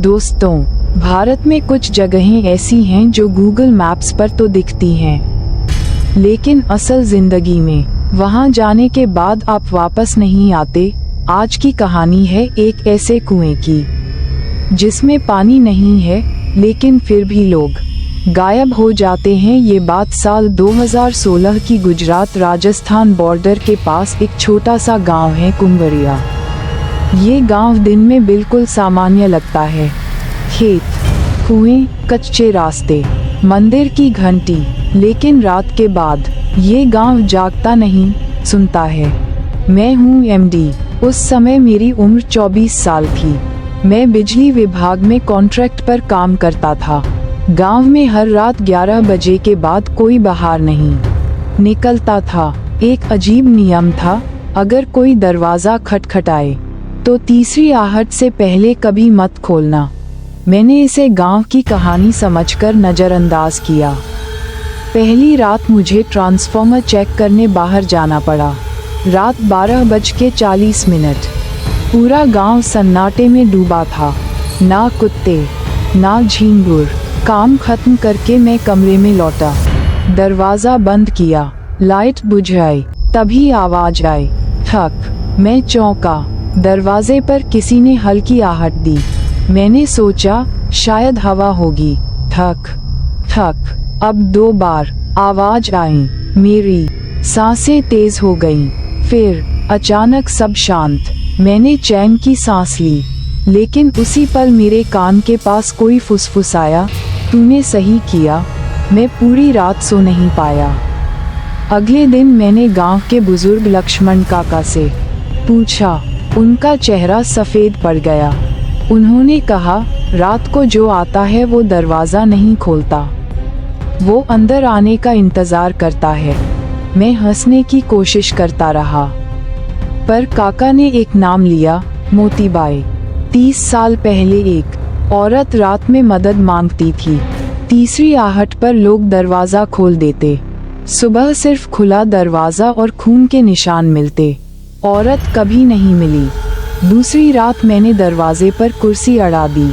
दोस्तों, भारत में कुछ जगहें ऐसी हैं जो गूगल मैप्स पर तो दिखती हैं, लेकिन असल जिंदगी में वहां जाने के बाद आप वापस नहीं आते। आज की कहानी है एक ऐसे कुएं की जिसमें पानी नहीं है, लेकिन फिर भी लोग गायब हो जाते हैं। ये बात साल 2016 की गुजरात राजस्थान बॉर्डर के पास एक छोटा सा गांव है, कुंवरिया। ये गांव दिन में बिल्कुल सामान्य लगता है। खेत, कुएं, कच्चे रास्ते, मंदिर की घंटी, लेकिन रात के बाद ये गांव जागता नहीं, सुनता है। मैं हूँ एमडी। उस समय मेरी उम्र 24 साल थी। मैं बिजली विभाग में कॉन्ट्रैक्ट पर काम करता था। गांव में हर रात 11 बजे के बाद कोई बाहर नहीं निकलता था। एक अजीब नियम था, अगर कोई दरवाजा खटखटाए तो तीसरी आहट से पहले कभी मत खोलना। मैंने इसे गांव की कहानी समझकर नज़रअंदाज किया। पहली रात मुझे ट्रांसफॉर्मर चेक करने बाहर जाना पड़ा। रात 12:40। पूरा गांव सन्नाटे में डूबा था, ना कुत्ते ना झींगुर। काम खत्म करके मैं कमरे में लौटा, दरवाज़ा बंद किया, लाइट बुझाई, तभी आवाज़ आई, ठक। मैं चौंका। दरवाजे पर किसी ने हल्की आहट दी। मैंने सोचा शायद हवा होगी। ठक ठक। अब 2 बार आवाज आई। मेरी सांसें तेज हो गईं। फिर अचानक सब शांत। मैंने चैन की सांस ली, लेकिन उसी पल मेरे कान के पास कोई फुसफुसाया, तूने सही किया। मैं पूरी रात सो नहीं पाया। अगले दिन मैंने गांव के बुजुर्ग लक्ष्मण काका से पूछा। उनका चेहरा सफ़ेद पड़ गया। उन्होंने कहा, रात को जो आता है वो दरवाज़ा नहीं खोलता, वो अंदर आने का इंतज़ार करता है। मैं हंसने की कोशिश करता रहा, पर काका ने एक नाम लिया, मोतीबाई। 30 साल पहले एक औरत रात में मदद मांगती थी। तीसरी आहट पर लोग दरवाज़ा खोल देते। सुबह सिर्फ खुला दरवाज़ा और खून के निशान मिलते। औरत कभी नहीं मिली। दूसरी रात मैंने दरवाजे पर कुर्सी अड़ा दी।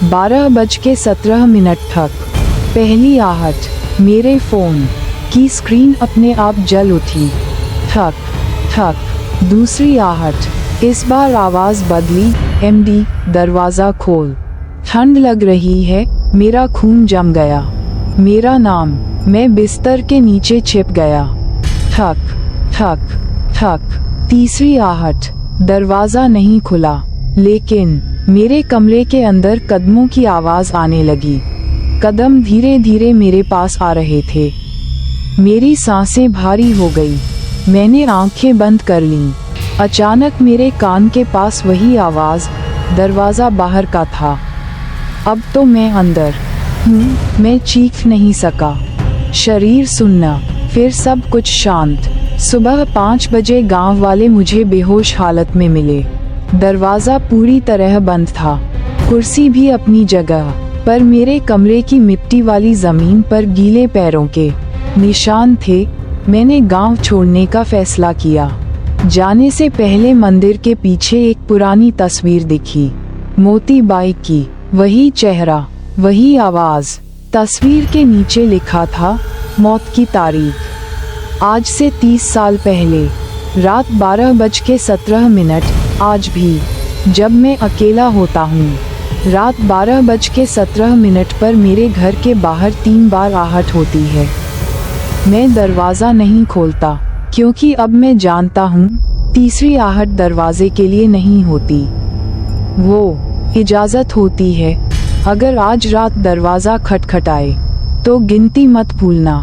12:17 तक। पहली आहट। मेरे फ़ोन की स्क्रीन अपने आप जल उठी। ठक ठक। दूसरी आहट। इस बार आवाज़ बदली, एमडी दरवाज़ा खोल। ठंड लग रही है। मेरा खून जम गया। मेरा नाम। मैं बिस्तर के नीचे छिप गया। ठक ठक ठक। तीसरी आहट। दरवाज़ा नहीं खुला, लेकिन मेरे कमरे के अंदर कदमों की आवाज़ आने लगी। कदम धीरे धीरे मेरे पास आ रहे थे। मेरी सांसें भारी हो गई। मैंने आंखें बंद कर लीं। अचानक मेरे कान के पास वही आवाज़, दरवाज़ा बाहर का था। अब तो मैं अंदर हूँ। मैं चीख नहीं सका। शरीर सुन्ना। फिर सब कुछ शांत। सुबह 5 बजे गांव वाले मुझे बेहोश हालत में मिले। दरवाज़ा पूरी तरह बंद था, कुर्सी भी अपनी जगह, पर मेरे कमरे की मिट्टी वाली ज़मीन पर गीले पैरों के निशान थे। मैंने गांव छोड़ने का फैसला किया। जाने से पहले मंदिर के पीछे एक पुरानी तस्वीर दिखी, मोतीबाई की। वही चेहरा, वही आवाज़। तस्वीर के नीचे लिखा था, मौत की तारीख। आज से 30 साल पहले, रात 12:17। आज भी जब मैं अकेला होता हूँ, रात 12:17 पर मेरे घर के बाहर 3 बार आहट होती है। मैं दरवाज़ा नहीं खोलता, क्योंकि अब मैं जानता हूँ तीसरी आहट दरवाजे के लिए नहीं होती, वो इजाज़त होती है। अगर आज रात दरवाज़ा खटखटाए तो गिनती मत भूलना।